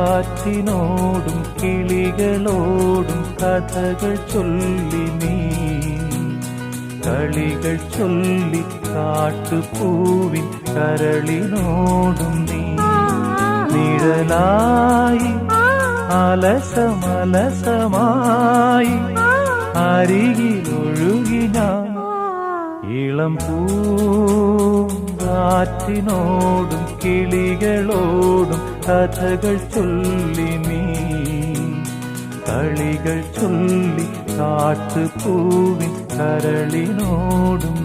പൂങ്കാറ്റിനോടും കിളികളോടും കഥകൾ ചൊല്ലി നീ കളികൾ ചൊല്ലി കാട്ടുപൂവിൻ കരളിനോടും നീ നിഴലായി അലസമലസമായി അരികിലൊഴുകിന ഇളം പൂങ്കാറ്റിനോടും കിളികളോടും കഥകൾ ചൊല്ലി നീ കളികൾ ചൊല്ലി കാട്ടുപൂവിൻ കരളിനോടും